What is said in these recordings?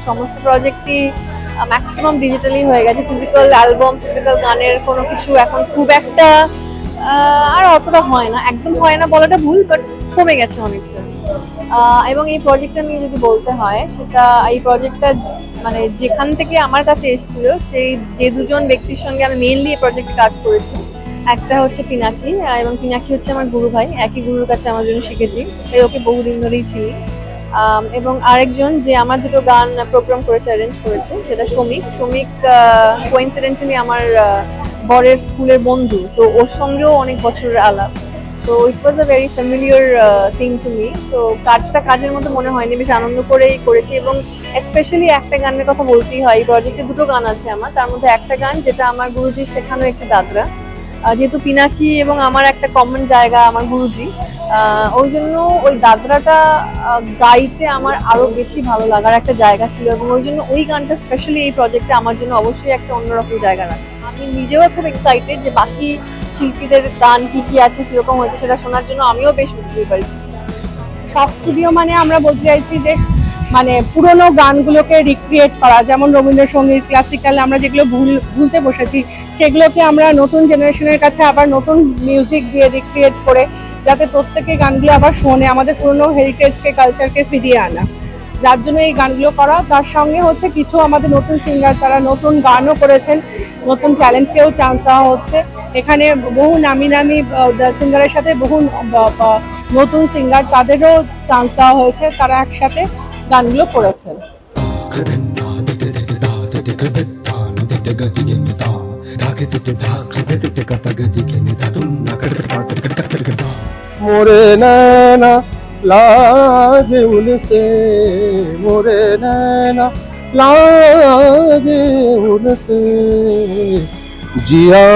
সমস্ত প্রজেক্টই maximum digitally হয়ে গেছে। ফিজিক্যাল অ্যালবাম, ফিজিক্যাল গানের কোনো কিছু এখন খুব একটা আর অতটা হয় না, একদম হয় না বলাটা ভুল, বাট কমে গেছে অনেকটা। এবং এই প্রজেক্টটা নিয়ে যদি বলতে হয়, সেটা এই প্রজেক্টটা মানে যেখান থেকে আমার কাছে এসেছিল, সেই যে দুজন ব্যক্তির সঙ্গে আমি মেইনলি এই প্রজেক্টে কাজ করেছি, একটা হচ্ছে পিনাকি, এবং পিনাকি হচ্ছে আমার গুরু ভাই, একই গুরুর কাছে আমার জন্য শিখেছি, তাই ওকে বহুদিন ধরেই চিনি। এবং আরেকজন যে আমার দুটো গান প্রোগ্রাম করেছে, অ্যারেঞ্জ করেছে, সেটা সমীক। কোইন্সিডেন্টালি আমার বরের স্কুলের বন্ধু, সো ওর সঙ্গেও অনেক বছরের আলাপ। তো it was a very familiar thing to me. তো কাজটা কাজের মতো মনে হয়নি, বেশ আনন্দ করেই করেছি। এবং স্পেশালি একটা গানের কথা বলতেই হয়, এই প্রজেক্টে দুটো গান আছে আমার, তার মধ্যে একটা গান যেটা আমার গুরুজির শেখানো একটি দাদরা, যেহেতু পিনাকি এবং আমার একটা কমন জায়গা আমার গুরুজি, ওই জন্য ওই দাদরাটা গাইতে আমার আরো বেশি ভালো লাগার একটা জায়গা ছিল, এবং ওই জন্য ওই গানটা স্পেশালি এই প্রজেক্টে আমার জন্য অবশ্যই একটা অন্যরকম জায়গা রাখে। আমি নিজেও খুব এক্সাইটেড যে বাকি শিল্পীদের গান কি আছে, কিরকম হয়েছে সেটা শোনার জন্য আমিও বেশ উৎসাহী পাই। শখ স্টুডিও মানে আমরা বলতে চাইছি যে মানে পুরোনো গানগুলোকে রিক্রিয়েট করা, যেমন রবীন্দ্রসঙ্গীত, ক্লাসিক্যাল আমরা যেগুলো ভুলতে বসেছি সেগুলোকে আমরা নতুন জেনারেশনের কাছে আবার নতুন মিউজিক দিয়ে রিক্রিয়েট করে যাতে প্রত্যেকে গানগুলো আবার শোনে, আমাদের পুরোনো হেরিটেজকে, কালচারকে ফিরিয়ে আনা, যার জন্য এই গানগুলো করা। তার সঙ্গে হচ্ছে কিছু আমাদের নতুন সিঙ্গার, তারা নতুন গানও করেছেন, নতুন ট্যালেন্টকেও চান্স দেওয়া হচ্ছে। এখানে বহু নামি সিঙ্গারের সাথে বহু নতুন সিঙ্গার, তাদেরও চান্স দেওয়া হয়েছে, তারা একসাথে গানগুলো করেছেন। मोरे नैना लागे उनसे, मोरे नैना लागे उनसे, जिया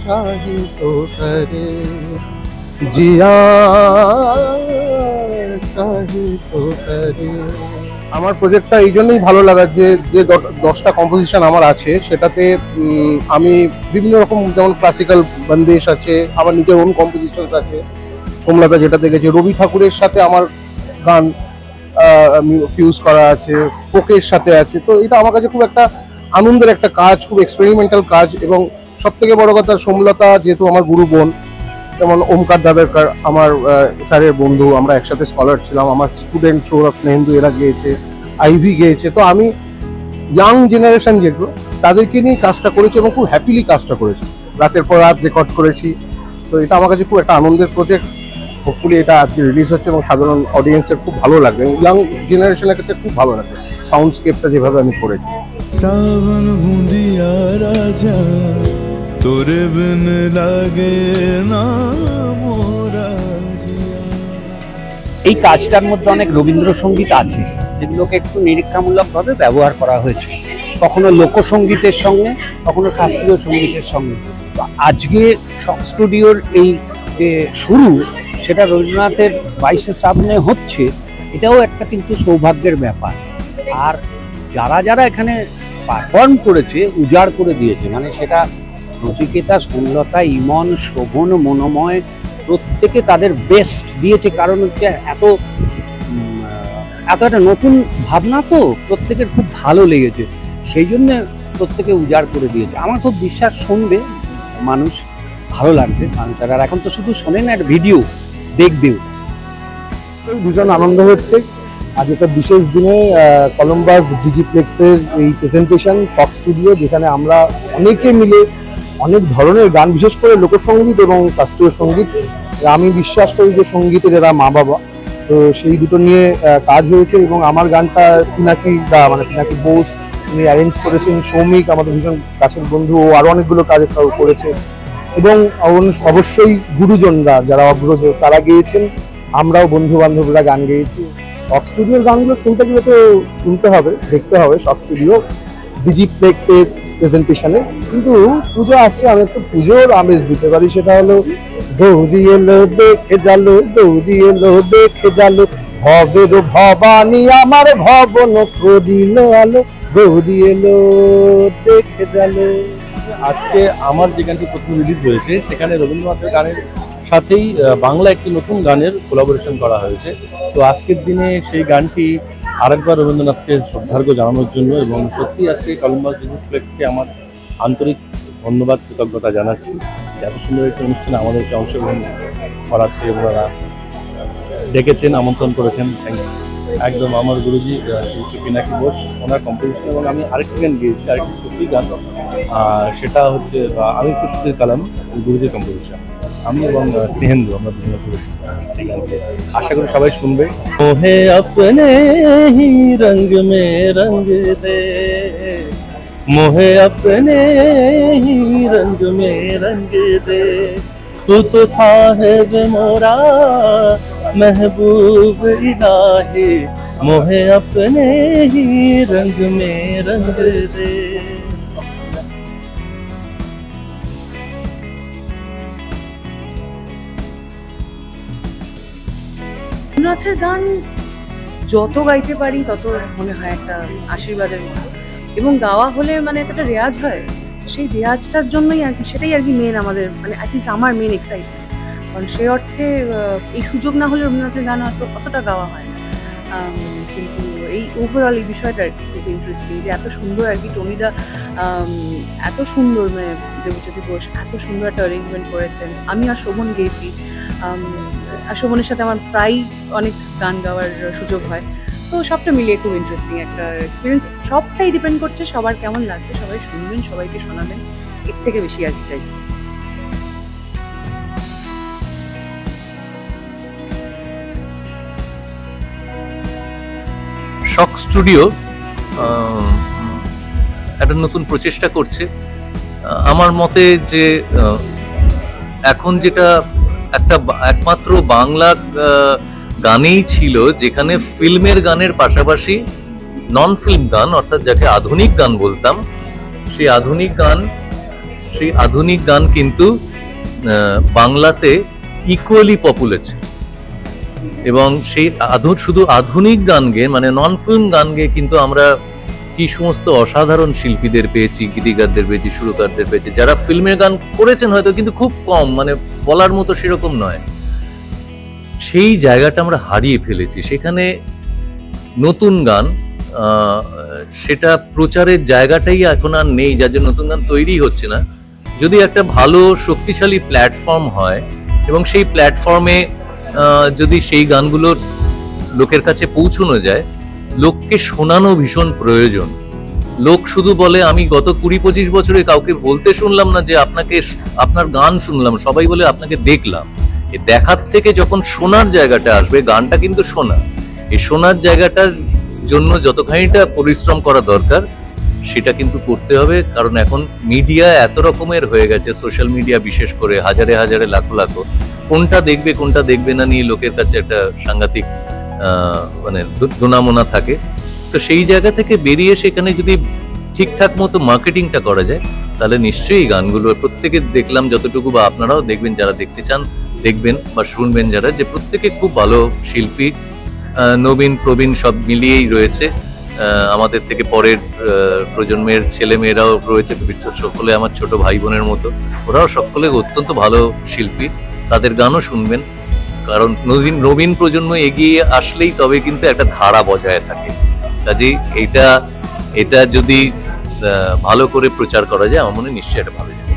चाहे सो करे, जिया चाहे सो करे। আমার প্রজেক্টটা এই জন্যই ভালো লাগার যে 10টা কম্পোজিশন আমার আছে, সেটাতে আমি বিভিন্ন রকম, যেমন ক্লাসিক্যাল বন্দেশ আছে, আমার নিজের ওন কম্পোজিশন আছে, সোমলতা যেটাতে গেছে, রবি ঠাকুরের সাথে আমার গান ফিউজ করা আছে, ফোকের সাথে আছে। তো এটা আমার কাছে খুব একটা আনন্দের একটা কাজ, খুব এক্সপেরিমেন্টাল কাজ। এবং সব থেকে বড় কথা, সোমলতা যেহেতু আমার গুরু বোন, যেমন ওমকার দাদারকার আমার স্যারের বন্ধু, আমরা একসাথে স্কলার ছিলাম, আমার স্টুডেন্ট সৌরভ স্নেহেন্দু এরা গিয়েছে, আইভি গিয়েছে। তো আমি ইয়াং জেনারেশন যেগুলো, তাদেরকে নিয়ে কাজটা করেছি এবং খুব হ্যাপিলি কাজটা করেছি, রাতের পর রাত রেকর্ড করেছি। তো এটা আমার কাছে খুব একটা আনন্দের প্রজেক্ট। হোপফুলি এটা আজকে রিলিজ হচ্ছে এবং সাধারণ অডিয়েন্সের খুব ভালো লাগবে, ইয়াং জেনারেশনের কাছে খুব ভালো লাগবে সাউন্ডস্কেপটা যেভাবে আমি করেছি। सावन बूंदिया राजा তোরে বিন লাগে না মোরা জিয়া। এই কাজটার মধ্যে অনেক রবীন্দ্রসঙ্গীত আছে, যেগুলোকে একটু নিরীক্ষামূলকভাবে ব্যবহার করা হয়েছে, কখনো লোকসঙ্গীতের সঙ্গে, কখনো শাস্ত্রীয় সঙ্গীতের সঙ্গে। তো আজকে শখ স্টুডিওর এই যে শুরু, সেটা রবীন্দ্রনাথের 22শে শ্রাবণে হচ্ছে, এটাও একটা কিন্তু সৌভাগ্যের ব্যাপার। আর যারা যারা এখানে পারফর্ম করেছে, উজাড় করে দিয়েছে, মানে সেটা নচিকেতা, সোমলতা, ইমন, শোভন, মনোময়, প্রত্যেকে তাদের বেস্ট দিয়েছে। কারণ হচ্ছে এত একটা নতুন ভাবনা, তো প্রত্যেকের খুব ভালো লেগেছে, সেই জন্য প্রত্যেকে উজাড় করে দিয়েছে। আমার খুব বিশ্বাস শুনবে মানুষ, ভালো লাগবে মানুষ। আর এখন তো শুধু শোনে না, একটা ভিডিও দেখবেও। ভীষণ আনন্দ হচ্ছে আজ একটা বিশেষ দিনে কলম্বাস ডিজিপ্লেক্সের এই প্রেজেন্টেশন শখ স্টুডিও, যেখানে আমরা অনেকে মিলে অনেক ধরনের গান, বিশেষ করে লোকসঙ্গীত এবং শাস্ত্রীয় সঙ্গীত, আমি বিশ্বাস করি যে সঙ্গীতের এরা মা বাবা, তো সেই দুটো নিয়ে কাজ হয়েছে। এবং আমার গানটা পিনাকি বোস উনি অ্যারেঞ্জ করেছেন, সৌমিক আমাদের ভীষণ কাছের বন্ধু, ও আরও অনেকগুলো কাজ করেছে। এবং অবশ্যই গুরুজনরা যারা অগ্রজ তারা গেয়েছেন, আমরাও বন্ধু বান্ধবরা গান গেয়েছি। শখ স্টুডিওর গানগুলো শুনতে গেলে তো শুনতে হবে, দেখতে হবে শখ স্টুডিও ডিজিপ্লেক্সের প্রেজেন্টেশনে। কিন্তু পুজো আসছে, আমি একটু পুজোর আমেজ দিতে পারি, সেটা হলো গৌরী এলো দেখে জালো, গৌরী এলো দেখে জালো, ভবের ভবানী আমার ভবন দিল আলো, গৌরী এলো দেখে জালো। আজকে আমার যে গানটি প্রথম রিলিজ হয়েছে, সেখানে রবীন্দ্রনাথের গানের সাথেই বাংলা একটি নতুন গানের কোলাবোরেশন করা হয়েছে। তো আজকের দিনে সেই গানটি আরেকবার রবীন্দ্রনাথকে শ্রদ্ধার্ঘ্য জানানোর জন্য, এবং সত্যি আজকে কলম্বাস ডিজিপ্লেক্সকে আমার আন্তরিক ধন্যবাদ কৃতজ্ঞতা জানাচ্ছি। এত সুন্দর একটি অনুষ্ঠানে আমাদেরকে অংশগ্রহণ করাতে ওনারা ডেকেছেন, আমন্ত্রণ করেছেন। একদম আমার গুরুজি শিল্পী পিনাকি ঘোষ, ওনার কম্পোজিশন, এবং আমি আরেকটি গান গিয়েছি, আরেকটি সত্যি গান, সেটা হচ্ছে আমি খুশির কালাম, গুরুজির কম্পোজিশন। আমি এবং স্নেহেন্দু আমরা দুজনে করেছি সেই গানকে। আশা করি সবাই শুনবে। মোহে আপনে হি রঙ মে রঙ দে, মোহে আপনে হি রঙ মে রঙ দে, তু তো সাহেব মোরা महबूब इलाही, मोहे अपने ही रंग में रंग दे। রবীন্দ্রনাথের গান যত গাইতে পারি তত মনে হয় একটা আশীর্বাদের মতো, এবং গাওয়া হলে মানে একটা রেয়াজ হয়, সেই রেয়াজটার জন্যই আর কি, সেটাই আর কি মেন আমাদের, মানে অ্যাটলিস্ট আমার মেন এক্সাইটমেন্ট। কারণ সেই অর্থে এই সুযোগ না হলে রবীন্দ্রনাথের গান হয়তো অতটা গাওয়া হয় না, কিন্তু এই ওভারঅল এই বিষয়টা আর কি খুব ইন্টারেস্টিং, যে এত সুন্দর আর কি টনিদা এত সুন্দর, মানে দেবজ্যোতি ঘোষ এত সুন্দর একটা অ্যারেঞ্জমেন্ট করেছেন। আমি আর শোভন গেয়েছি, আর শোভনের সাথে আমার প্রায় অনেক গান গাওয়ার সুযোগ হয়, তো সবটা মিলিয়ে খুব ইন্টারেস্টিং একটা এক্সপিরিয়েন্স। সবটাই ডিপেন্ড করছে সবার কেমন লাগবে, সবাই শুনবেন, সবাইকে শোনাবেন, এর থেকে বেশি আর কি চাই। শক স্টুডিও একটা নতুন প্রচেষ্টা করছে। আমার মতে যে এখন যেটা একটা একমাত্র বাংলা গানেই ছিল যেখানে ফিল্মের গানের পাশাপাশি নন ফিল্ম গান, অর্থাৎ যাকে আধুনিক গান বলতাম, সেই আধুনিক গান কিন্তু বাংলাতে ইকুয়ালি পপুলার ছিল। এবং সেই শুধু আধুনিক গান গেয়ে, মানে নন ফিল্ম গান গেয়ে কিন্তু আমরা কি সমস্ত অসাধারণ শিল্পীদের পেয়েছি, গীতিকারদের পেয়েছি, সুরকারদের পেয়েছি, যারা ফিল্মের গান করেছেন হয়তো, কিন্তু খুব কম, মানে বলার মতো সেরকম নয়। সেই জায়গাটা আমরা হারিয়ে ফেলেছি। সেখানে নতুন গান, সেটা প্রচারের জায়গাটাই এখন আর নেই, যার জন্য নতুন গান তৈরি হচ্ছে না। যদি একটা ভালো শক্তিশালী প্ল্যাটফর্ম হয়, এবং সেই প্ল্যাটফর্মে যদি সেই গানগুলো লোকের কাছে পৌঁছানো যায়, লোককে শোনানো ভীষণ প্রয়োজন। লোক শুধু বলে, আমি গত 20-25 বছরে কাউকে বলতে শুনলাম না যে আপনার গান শুনলাম, সবাই বলে আপনাকে দেখলাম। এই দেখার থেকে যখন শোনার জায়গাটা আসবে, গানটা কিন্তু শোনা, এই শোনার জায়গাটার জন্য যতখানিটা পরিশ্রম করা দরকার সেটা কিন্তু করতে হবে। কারণ এখন মিডিয়া এত রকমের হয়ে গেছে, সোশ্যাল মিডিয়া বিশেষ করে, হাজারে হাজারে লাখো লাখো, কোনটা দেখবে কোনটা দেখবে না নিয়ে লোকের কাছে একটা সাংঘাতিক মানে দোনামোনা থাকে। তো সেই জায়গা থেকে বেরিয়ে সেখানে যদি ঠিকঠাক মতো মার্কেটিংটা করা যায়, তাহলে নিশ্চয়ই গানগুলো প্রত্যেকে দেখলাম যতটুকু, বা আপনারাও দেখবেন যারা দেখতে চান, দেখবেন বা শুনবেন যারা, যে প্রত্যেকে খুব ভালো শিল্পী, নবীন প্রবীণ সব মিলিয়েই রয়েছে। আমাদের থেকে পরের প্রজন্মের ছেলে মেয়েরাও রয়েছে, সকলে আমার ছোট ভাই বোনের মতো, ওরাও সকলে অত্যন্ত ভালো শিল্পী। তাদের গানও শুনবেন, কারণ নবীন প্রজন্ম এগিয়ে আসলেই তবে কিন্তু একটা ধারা বজায় থাকে। কাজেই এটা যদি ভালো করে প্রচার করা যায়, আমার মনে নিশ্চয়ই এটা ভালো যায়।